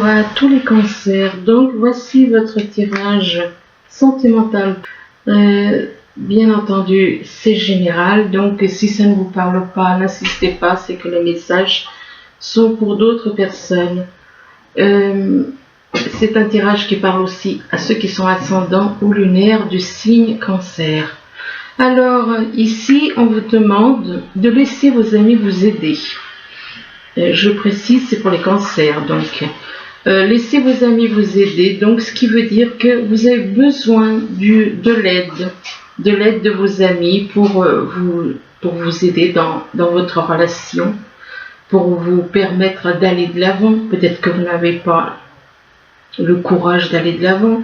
à tous les cancers. Donc voici votre tirage sentimental. Bien entendu, c'est général, donc si ça ne vous parle pas, n'insistez pas, c'est que les messages sont pour d'autres personnes. C'est un tirage qui parle aussi à ceux qui sont ascendants ou lunaires du signe cancer. Alors ici, on vous demande de laisser vos amis vous aider. Je précise, c'est pour les cancers, donc laissez vos amis vous aider, donc ce qui veut dire que vous avez besoin de l'aide de vos amis pour vous aider dans votre relation, pour vous permettre d'aller de l'avant. Peut-être que vous n'avez pas le courage d'aller de l'avant.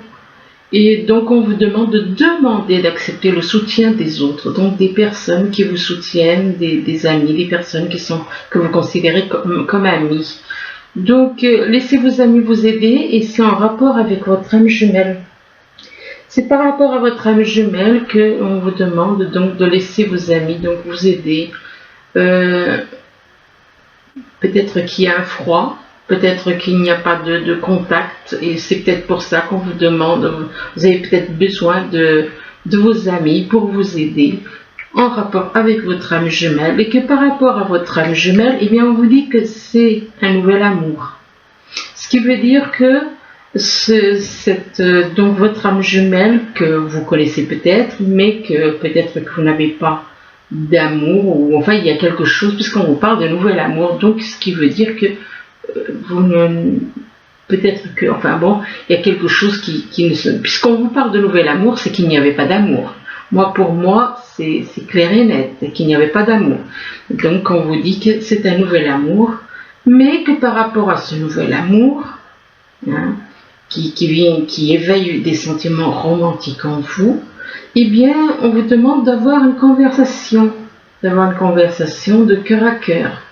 Et donc on vous demande d'accepter le soutien des autres, donc des personnes qui vous soutiennent, des amis, des personnes que vous considérez comme amis. Donc laissez vos amis vous aider, et c'est en rapport avec votre âme jumelle. C'est par rapport à votre âme jumelle qu'on vous demande donc de laisser vos amis donc vous aider. Peut-être qu'il y a un froid. Peut-être qu'il n'y a pas de contact, et c'est peut-être pour ça qu'on vous demande, vous avez peut-être besoin de vos amis pour vous aider en rapport avec votre âme jumelle, et que par rapport à votre âme jumelle, eh bien on vous dit que c'est un nouvel amour. Ce qui veut dire que donc votre âme jumelle que vous connaissez peut-être, mais que peut-être que vous n'avez pas d'amour, ou enfin il y a quelque chose, puisqu'on vous parle de nouvel amour, donc ce qui veut dire que peut-être que, enfin bon, il y a quelque chose qui ne se... Puisqu'on vous parle de nouvel amour, c'est qu'il n'y avait pas d'amour. Pour moi, c'est clair et net, qu'il n'y avait pas d'amour. Donc on vous dit que c'est un nouvel amour, mais que par rapport à ce nouvel amour, hein, qui éveille des sentiments romantiques en vous, eh bien, on vous demande d'avoir une conversation de cœur à cœur,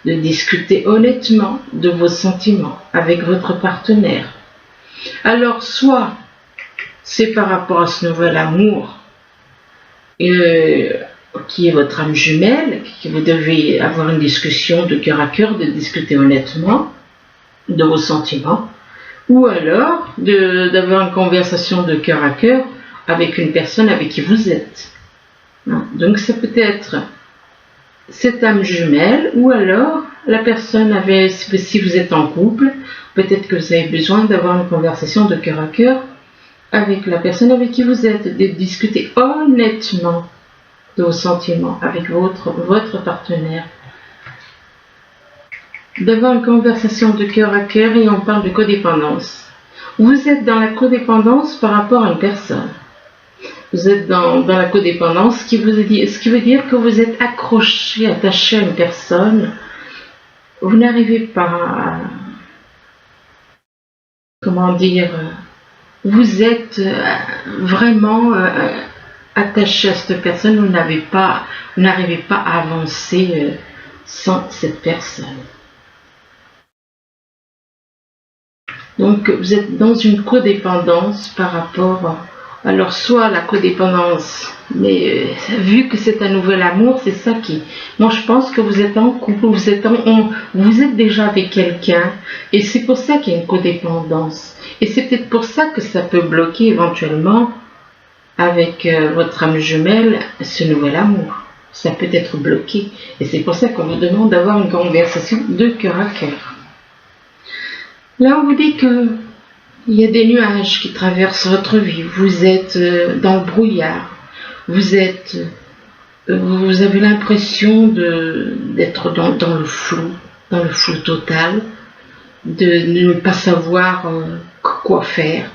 de discuter honnêtement de vos sentiments avec votre partenaire. Alors, soit c'est par rapport à ce nouvel amour qui est votre âme jumelle, que vous devez avoir une discussion de cœur à cœur, de discuter honnêtement de vos sentiments, ou alors d'avoir une conversation de cœur à cœur avec une personne avec qui vous êtes. Donc ça peut être cette âme jumelle, ou alors la personne si vous êtes en couple, peut-être que vous avez besoin d'avoir une conversation de cœur à cœur avec la personne avec qui vous êtes, de discuter honnêtement de vos sentiments avec votre partenaire, d'avoir une conversation de cœur à cœur. Et on parle de codépendance. Vous êtes dans la codépendance par rapport à une personne. Vous êtes dans la codépendance, ce qui veut dire que vous êtes attaché à une personne. Vous n'arrivez pas à, comment dire, vous êtes vraiment attaché à cette personne, vous n'arrivez pas à avancer sans cette personne. Donc vous êtes dans une codépendance par rapport alors soit la codépendance, mais vu que c'est un nouvel amour, c'est ça qui... Moi je pense que vous êtes en couple, vous êtes déjà avec quelqu'un, et c'est pour ça qu'il y a une codépendance. Et c'est peut-être pour ça que ça peut bloquer éventuellement avec votre âme jumelle, ce nouvel amour. Ça peut être bloqué. Et c'est pour ça qu'on vous demande d'avoir une conversation de cœur à cœur. Là on vous dit que il y a des nuages qui traversent votre vie. Vous êtes dans le brouillard. Vous avez l'impression d'être dans le flou total, de ne pas savoir quoi faire,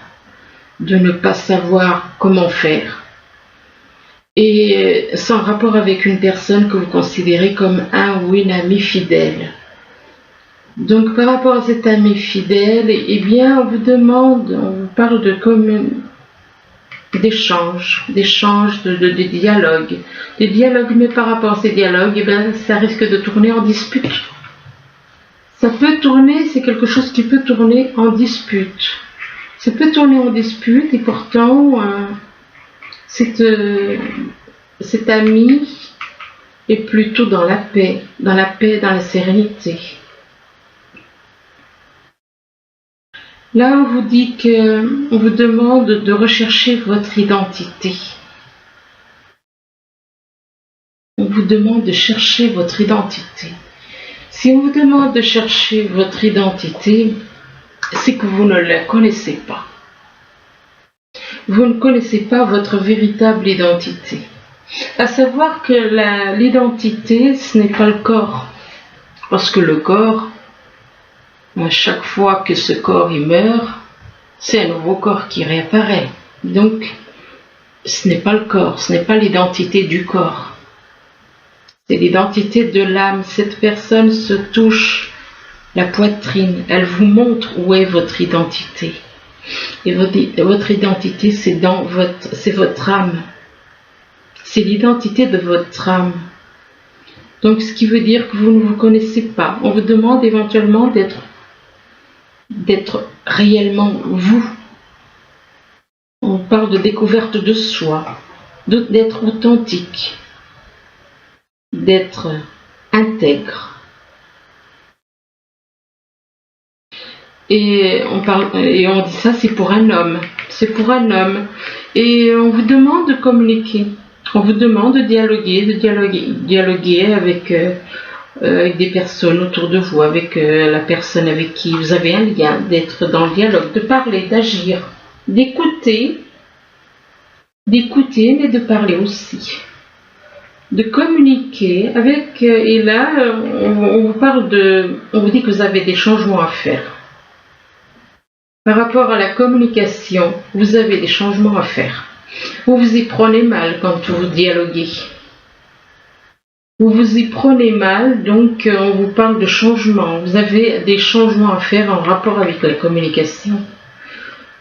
de ne pas savoir comment faire. Et sans rapport avec une personne que vous considérez comme un ou une amie fidèle. Donc par rapport à cet ami fidèle, eh bien on vous parle d'échanges, de dialogues. Des dialogues, mais par rapport à ces dialogues, eh bien, ça risque de tourner en dispute. Ça peut tourner, c'est quelque chose qui peut tourner en dispute. Ça peut tourner en dispute, et pourtant cet ami est plutôt dans la paix, dans la sérénité. Là, on vous dit que, on vous demande de rechercher votre identité. On vous demande de chercher votre identité. Si on vous demande de chercher votre identité, c'est que vous ne la connaissez pas. Vous ne connaissez pas votre véritable identité. À savoir que l'identité, ce n'est pas le corps. Parce que le corps, à chaque fois que ce corps il meurt, c'est un nouveau corps qui réapparaît. Donc, ce n'est pas le corps, ce n'est pas l'identité du corps. C'est l'identité de l'âme. Cette personne se touche la poitrine, elle vous montre où est votre identité. Et votre identité, c'est votre âme. C'est l'identité de votre âme. Donc, ce qui veut dire que vous ne vous connaissez pas. On vous demande éventuellement d'être réellement vous. On parle de découverte de soi, d'être authentique, d'être intègre. Et on dit ça, c'est pour un homme. C'est pour un homme. Et on vous demande de communiquer. On vous demande de dialoguer avec des personnes autour de vous, avec la personne avec qui vous avez un lien, d'être dans le dialogue, de parler, d'agir, d'écouter, mais de parler aussi. De communiquer avec, et là, on vous dit que vous avez des changements à faire. Par rapport à la communication, vous avez des changements à faire. Vous vous y prenez mal quand vous dialoguez. Vous vous y prenez mal, donc on vous parle de changement. Vous avez des changements à faire en rapport avec la communication.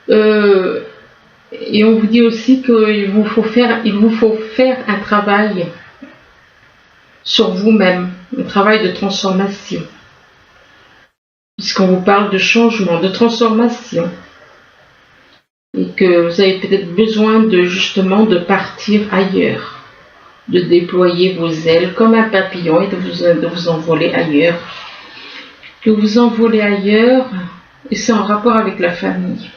Et on vous dit aussi qu'il vous faut faire un travail sur vous-même, un travail de transformation. Puisqu'on vous parle de changement, de transformation. Et que vous avez peut-être besoin de partir ailleurs, de déployer vos ailes comme un papillon et de vous envoler ailleurs. Que vous envolez ailleurs, et c'est en rapport avec la famille.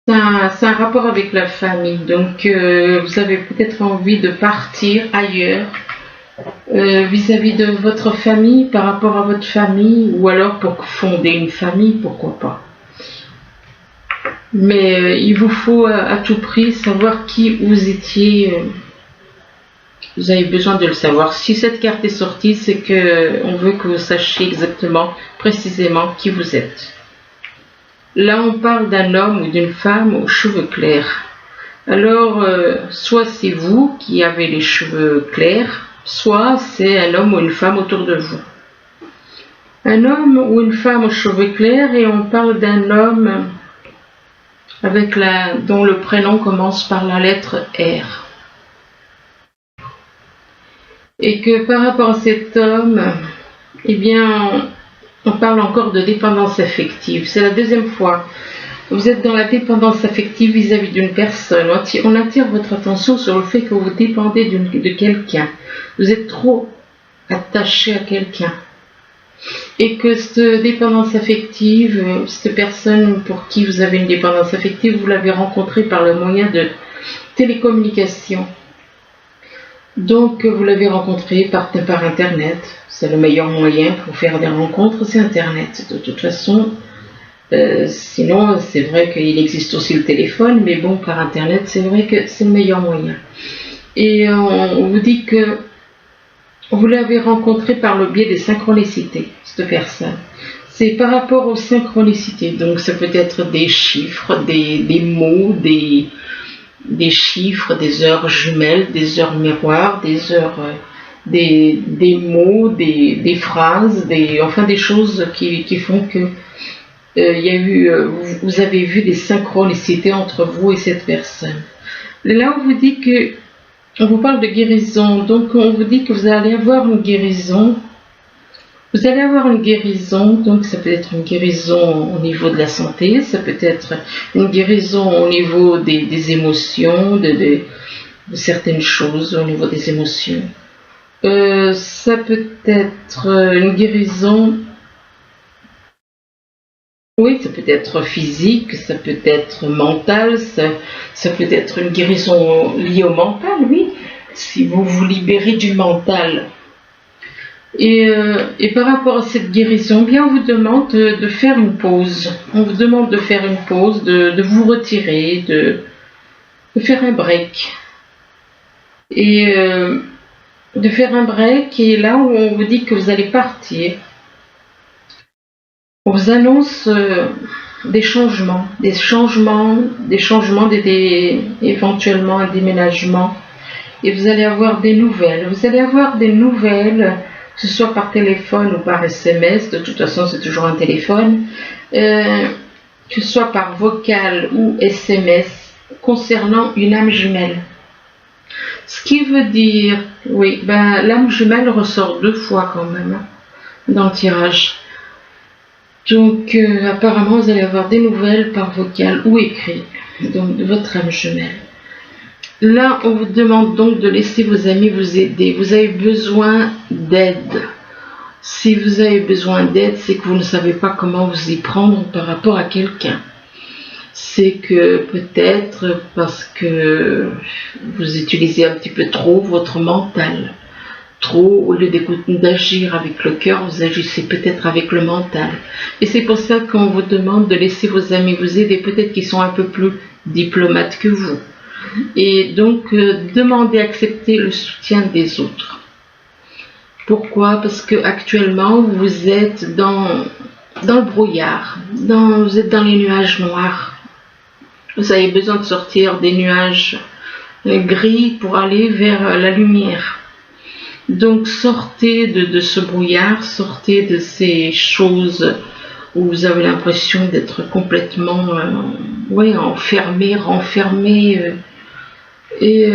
C'est un rapport avec la famille, donc vous avez peut-être envie de partir ailleurs, vis-à-vis de votre famille, par rapport à votre famille, ou alors pour fonder une famille, pourquoi pas. Mais il vous faut à tout prix savoir qui vous étiez. Vous avez besoin de le savoir. Si cette carte est sortie, c'est qu'on veut que vous sachiez exactement, précisément qui vous êtes. Là, on parle d'un homme ou d'une femme aux cheveux clairs. Alors, soit c'est vous qui avez les cheveux clairs, soit c'est un homme ou une femme autour de vous. Un homme ou une femme aux cheveux clairs, et on parle d'un homme dont le prénom commence par la lettre R. Et que par rapport à cet homme, eh bien, on parle encore de dépendance affective. C'est la deuxième fois. Vous êtes dans la dépendance affective vis-à-vis d'une personne. On attire votre attention sur le fait que vous dépendez de quelqu'un. Vous êtes trop attaché à quelqu'un. Et que cette dépendance affective, cette personne pour qui vous avez une dépendance affective, vous l'avez rencontrée par le moyen de télécommunication. Donc vous l'avez rencontrée par Internet. C'est le meilleur moyen pour faire des rencontres, c'est Internet. De toute façon, sinon c'est vrai qu'il existe aussi le téléphone, mais bon, par Internet, c'est vrai que c'est le meilleur moyen. Et on vous dit que vous l'avez rencontré par le biais des synchronicités, cette personne. C'est par rapport aux synchronicités, donc ça peut être des chiffres, des mots, des chiffres, des heures jumelles, des heures miroirs, des mots, des phrases, enfin des choses qui font que vous avez vu des synchronicités entre vous et cette personne. Là, on vous dit on vous parle de guérison, donc on vous dit que vous allez avoir une guérison. Vous allez avoir une guérison, donc ça peut être une guérison au niveau de la santé, ça peut être une guérison au niveau des émotions, de certaines choses au niveau des émotions. Ça peut être une guérison Oui, ça peut être physique, ça peut être mental, ça peut être une guérison liée au mental, oui. Si vous vous libérez du mental. Et par rapport à cette guérison, bien on vous demande de faire une pause. On vous demande de faire une pause, de vous retirer, de faire un break. Et de faire un break, et là où on vous dit que vous allez partir, on vous annonce des changements, éventuellement un déménagement, et vous allez avoir des nouvelles. Vous allez avoir des nouvelles, que ce soit par téléphone ou par SMS, de toute façon c'est toujours un téléphone, que ce soit par vocal ou SMS, concernant une âme jumelle. Ce qui veut dire, oui, l'âme jumelle ressort 2 fois quand même dans le tirage. Donc apparemment vous allez avoir des nouvelles par vocal ou écrit, donc de votre âme jumelle. Là on vous demande donc de laisser vos amis vous aider. Vous avez besoin d'aide. Si vous avez besoin d'aide, c'est que vous ne savez pas comment vous y prendre par rapport à quelqu'un. C'est que peut-être parce que vous utilisez un petit peu trop votre mental. Trop, au lieu d'agir avec le cœur, vous agissez peut-être avec le mental. Et c'est pour ça qu'on vous demande de laisser vos amis vous aider, peut-être qu'ils sont un peu plus diplomates que vous. Et donc, demandez, accepter le soutien des autres. Pourquoi? Parce que actuellement vous êtes dans le brouillard, vous êtes dans les nuages noirs. Vous avez besoin de sortir des nuages gris pour aller vers la lumière. Donc sortez de ce brouillard, sortez de ces choses où vous avez l'impression d'être complètement enfermé, renfermé. Et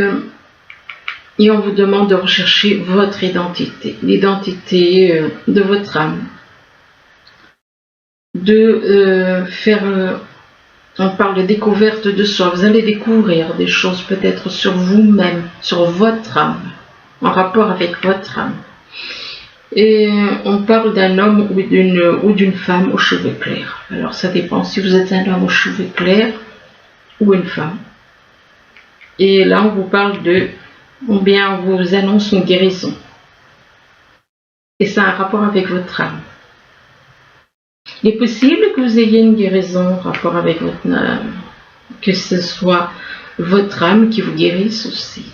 on vous demande de rechercher votre identité, l'identité de votre âme. On parle de découverte de soi. Vous allez découvrir des choses peut-être sur vous-même, sur votre âme, en rapport avec votre âme. Et on parle d'un homme ou d'une femme aux cheveux clairs. Alors ça dépend si vous êtes un homme aux cheveux clairs ou une femme. Et là on vous parle on vous annonce une guérison. Et ça a un rapport avec votre âme. Il est possible que vous ayez une guérison en rapport avec votre âme, que ce soit votre âme qui vous guérisse aussi.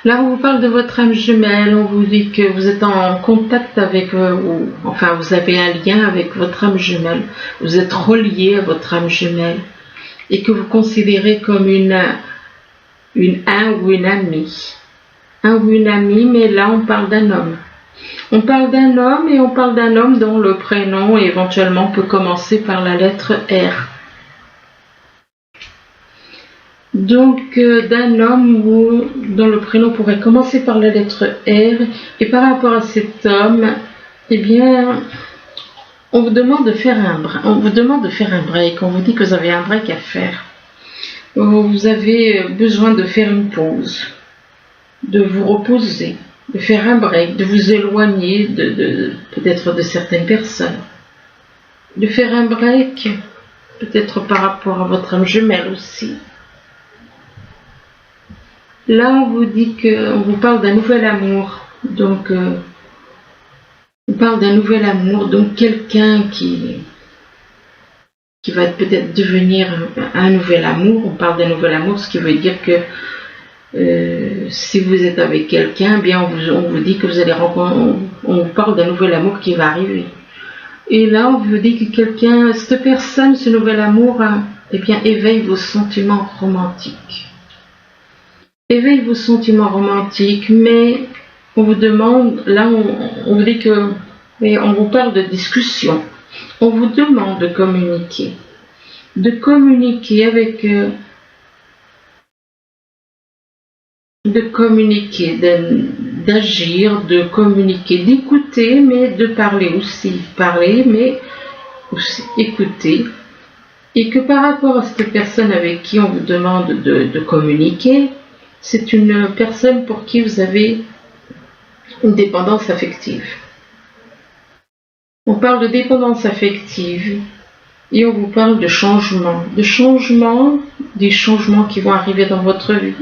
Là, on vous parle de votre âme jumelle, on vous dit que vous êtes en contact avec, vous avez un lien avec votre âme jumelle, vous êtes relié à votre âme jumelle, et que vous considérez comme un ou une amie. Un ou une amie, mais là, on parle d'un homme. On parle d'un homme et on parle d'un homme dont le prénom éventuellement peut commencer par la lettre R. Donc d'un homme dont le prénom pourrait commencer par la lettre R, et par rapport à cet homme, eh bien, on vous demande de faire un break, on vous dit que vous avez un break à faire. Vous avez besoin de faire une pause, de vous reposer, de faire un break, de vous éloigner peut-être de certaines personnes, de faire un break peut-être par rapport à votre âme jumelle aussi. Là on vous dit on vous parle d'un nouvel amour, donc on parle d'un nouvel amour, donc quelqu'un qui va peut-être devenir un nouvel amour. On parle d'un nouvel amour, ce qui veut dire que si vous êtes avec quelqu'un, bien on vous dit que vous allez rencontrer, on vous parle d'un nouvel amour qui va arriver. Et là on vous dit que cette personne, ce nouvel amour, éveille vos sentiments romantiques. Éveille vos sentiments romantiques, mais on vous demande, là on vous dit on vous parle de discussion. On vous demande de communiquer avec d'agir, de communiquer, d'écouter, mais de parler aussi. Parler, mais aussi écouter. Et que par rapport à cette personne avec qui on vous demande de communiquer, c'est une personne pour qui vous avez une dépendance affective. On parle de dépendance affective et on vous parle de changement. Des changements qui vont arriver dans votre vie.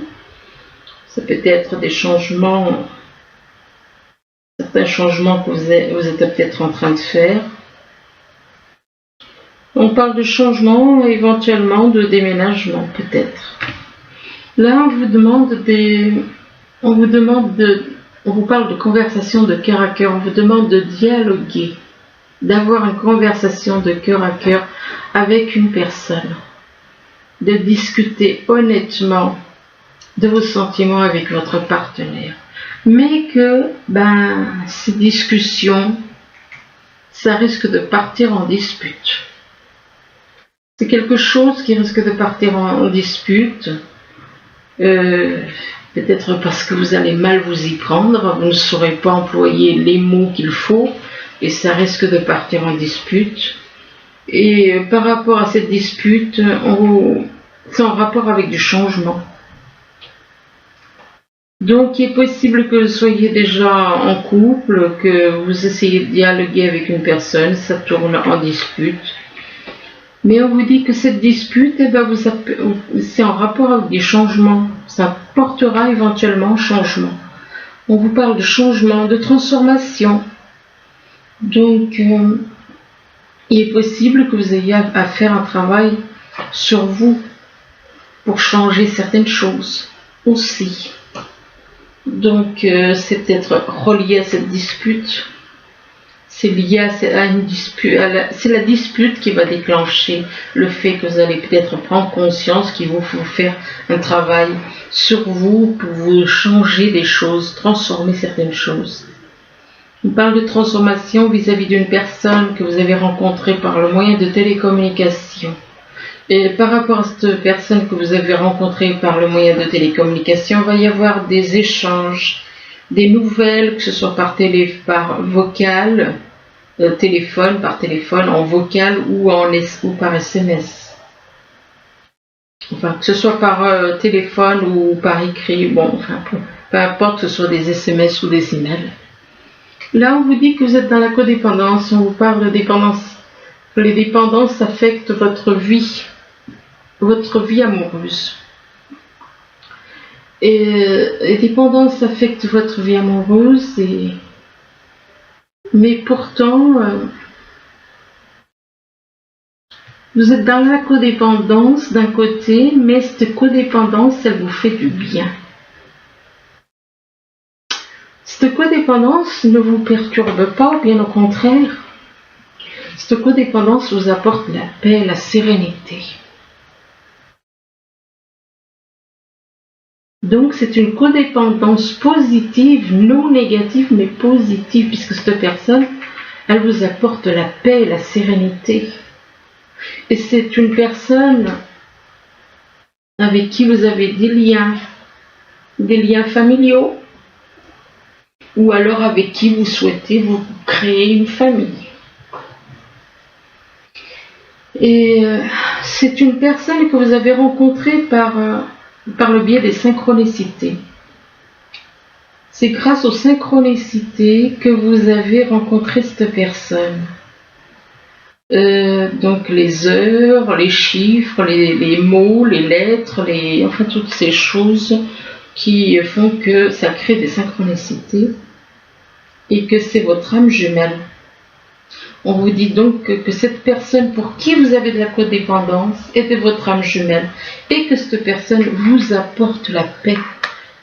Ça peut être des changements, certains changements que vous êtes peut-être en train de faire. On parle de changement, éventuellement de déménagement, peut-être. Là, on vous parle de conversation de cœur à cœur, on vous demande de dialoguer, d'avoir une conversation de cœur à cœur avec une personne, de discuter honnêtement de vos sentiments avec votre partenaire. Mais que, ces discussions, ça risque de partir en dispute. C'est quelque chose qui risque de partir en dispute, peut-être parce que vous allez mal vous y prendre, vous ne saurez pas employer les mots qu'il faut, et ça risque de partir en dispute. Et par rapport à cette dispute, c'est en rapport avec du changement. Donc, il est possible que vous soyez déjà en couple, que vous essayez de dialoguer avec une personne, ça tourne en dispute. Mais on vous dit que cette dispute, c'est en rapport avec des changements. Ça portera éventuellement changement. On vous parle de changement, de transformation. Donc, il est possible que vous ayez à faire un travail sur vous pour changer certaines choses aussi. Donc, c'est peut-être relié à cette dispute. C'est lié à une dispute. C'est la dispute qui va déclencher le fait que vous allez peut-être prendre conscience qu'il vous faut faire un travail sur vous pour vous changer des choses, transformer certaines choses. On parle de transformation vis-à-vis d'une personne que vous avez rencontrée par le moyen de télécommunication. Et par rapport à cette personne que vous avez rencontrée par le moyen de télécommunication, il va y avoir des échanges, des nouvelles, que ce soit par vocal, par téléphone, en vocal ou par SMS. Enfin, que ce soit par téléphone ou par écrit, peu importe que ce soit des SMS ou des emails. Là, on vous dit que vous êtes dans la codépendance, on vous parle de dépendance, que les dépendances affectent votre vie amoureuse. Et les dépendances affectent votre vie amoureuse, mais pourtant, vous êtes dans la codépendance d'un côté, mais cette codépendance, elle vous fait du bien. Cette codépendance ne vous perturbe pas, bien au contraire. Cette codépendance vous apporte la paix, la sérénité. Donc c'est une codépendance positive, non négative, mais positive, puisque cette personne, elle vous apporte la paix, la sérénité. Et c'est une personne avec qui vous avez des liens familiaux, ou alors avec qui vous souhaitez vous créer une famille. Et c'est une personne que vous avez rencontrée par le biais des synchronicités. C'est grâce aux synchronicités que vous avez rencontré cette personne. Donc les heures, les chiffres, les mots, les lettres, toutes ces choses qui font que ça crée des synchronicités et que c'est votre âme jumelle. On vous dit donc que cette personne pour qui vous avez de la codépendance est de votre âme jumelle et que cette personne vous apporte la paix,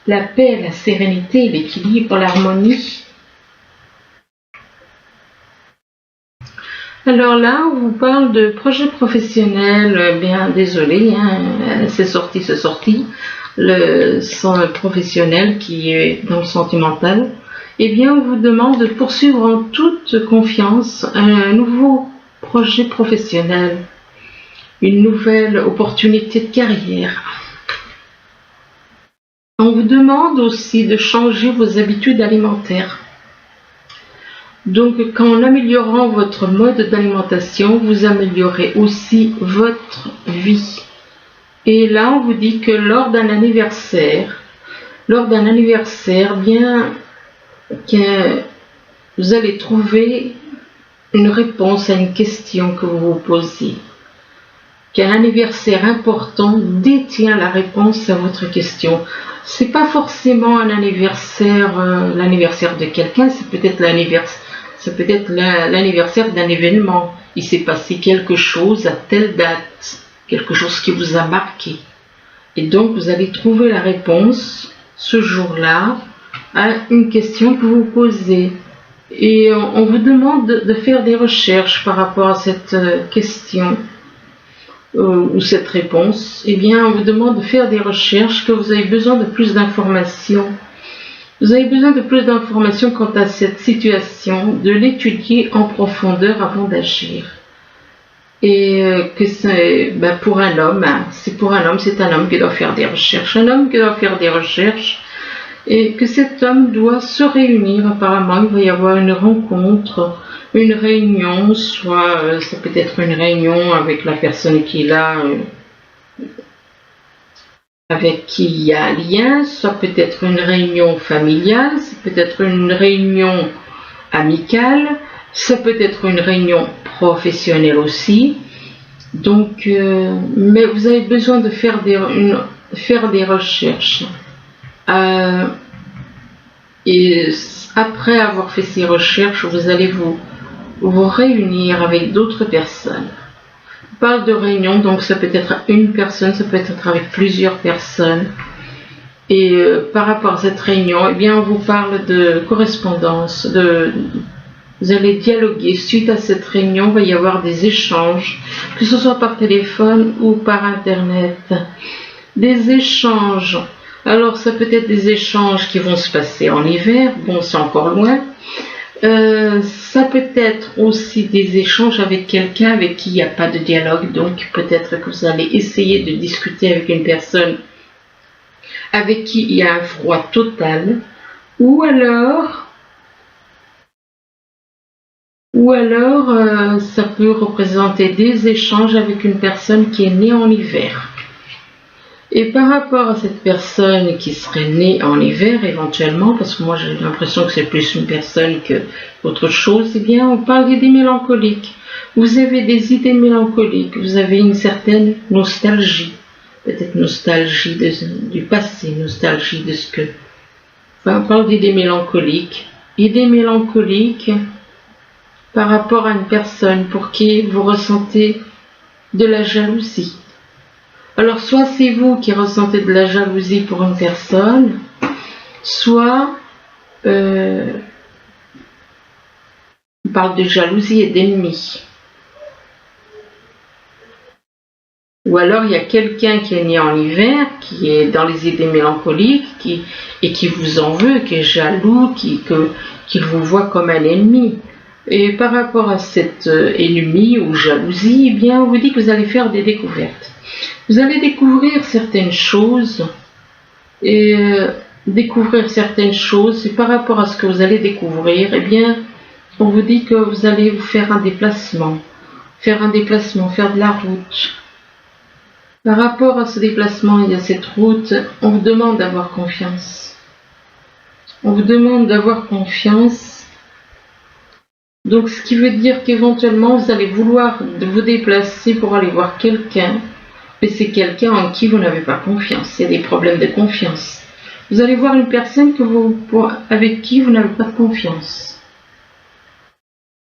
la sérénité, l'équilibre, l'harmonie. Alors là, on vous parle de projet professionnel, bien désolé, c'est sorti, son professionnel qui est dans le sentimental. Eh bien, on vous demande de poursuivre en toute confiance un nouveau projet professionnel, une nouvelle opportunité de carrière. On vous demande aussi de changer vos habitudes alimentaires. Donc, en améliorant votre mode d'alimentation, vous améliorez aussi votre vie. Et là, on vous dit que lors d'un anniversaire, bien que vous allez trouver une réponse à une question que vous vous posez. Qu'un anniversaire important détient la réponse à votre question. C'est pas forcément un anniversaire, l'anniversaire de quelqu'un, c'est peut-être l'anniversaire d'un événement. Il s'est passé quelque chose à telle date, quelque chose qui vous a marqué. Et donc vous allez trouver la réponse ce jour-là à une question que vous posez. Et on vous demande de faire des recherches par rapport à cette question ou cette réponse. Eh bien, on vous demande de faire des recherches, que vous avez besoin de plus d'informations. Vous avez besoin de plus d'informations quant à cette situation, de l'étudier en profondeur avant d'agir. Et que c'est pour un homme, c'est un homme qui doit faire des recherches, et que cet homme doit se réunir. Apparemment, il va y avoir une rencontre, une réunion, soit ça peut être une réunion avec la personne qui est là, avec qui il y a un lien, soit peut-être une réunion familiale, ça peut être une réunion amicale, ça peut être une réunion professionnelle aussi. Donc, mais vous avez besoin de faire des recherches. Et après avoir fait ces recherches, vous allez vous réunir avec d'autres personnes. On parle de réunion, donc ça peut être une personne, ça peut être avec plusieurs personnes. Et par rapport à cette réunion, eh bien, on vous parle de correspondance, vous allez dialoguer. Suite à cette réunion, il va y avoir des échanges, que ce soit par téléphone ou par Internet. Des échanges. Alors, ça peut être des échanges qui vont se passer en hiver. Bon, c'est encore loin. Ça peut être aussi des échanges avec quelqu'un avec qui il n'y a pas de dialogue. Donc, peut-être que vous allez essayer de discuter avec une personne avec qui il y a un froid total. Ou alors, ça peut représenter des échanges avec une personne qui est née en hiver. Et par rapport à cette personne qui serait née en hiver éventuellement, parce que moi j'ai l'impression que c'est plus une personne que autre chose, eh bien on parle d'idées mélancoliques. Vous avez des idées mélancoliques, vous avez une certaine nostalgie, peut-être nostalgie du passé, nostalgie de ce que... Enfin, on parle d'idées mélancoliques. Idées mélancoliques par rapport à une personne pour qui vous ressentez de la jalousie. Alors, soit c'est vous qui ressentez de la jalousie pour une personne, soit on parle de jalousie et d'ennemi. Ou alors, il y a quelqu'un qui est né en hiver, qui est dans les idées mélancoliques, et qui vous en veut, qui est jaloux, qui vous voit comme un ennemi. Et par rapport à cet ennemi ou jalousie, eh bien, on vous dit que vous allez faire des découvertes. Vous allez découvrir certaines choses, et par rapport à ce que vous allez découvrir, eh bien, on vous dit que vous allez vous faire un déplacement, faire de la route. Par rapport à ce déplacement et à cette route, on vous demande d'avoir confiance. Donc, ce qui veut dire qu'éventuellement, vous allez vouloir vous déplacer pour aller voir quelqu'un, mais c'est quelqu'un en qui vous n'avez pas confiance. Il y a des problèmes de confiance. Vous allez voir une personne avec qui vous n'avez pas de confiance.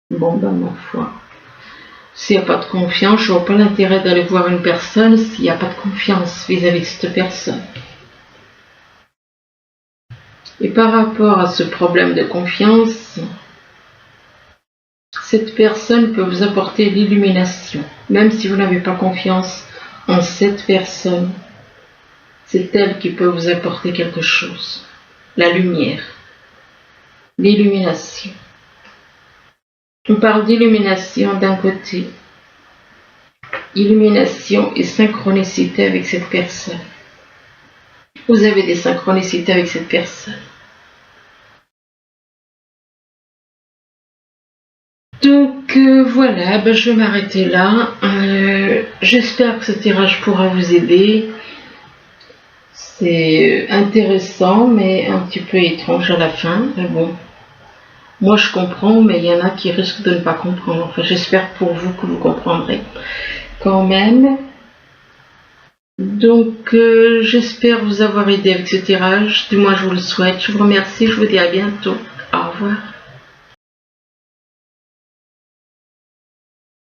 Bon, ma foi. S'il n'y a pas de confiance, je ne vois pas l'intérêt d'aller voir une personne s'il n'y a pas de confiance vis-à-vis de cette personne. Et par rapport à ce problème de confiance, cette personne peut vous apporter l'illumination, même si vous n'avez pas confiance en cette personne. C'est elle qui peut vous apporter quelque chose. La lumière, l'illumination. On parle d'illumination d'un côté. Illumination et synchronicité avec cette personne. Vous avez des synchronicités avec cette personne. Donc voilà, je vais m'arrêter là. J'espère que ce tirage pourra vous aider. C'est intéressant, mais un petit peu étrange à la fin. Mais bon, Moi je comprends, mais il y en a qui risquent de ne pas comprendre. Enfin, j'espère pour vous que vous comprendrez quand même. Donc j'espère vous avoir aidé avec ce tirage, du moins je vous le souhaite. Je vous remercie, je vous dis à bientôt. Au revoir.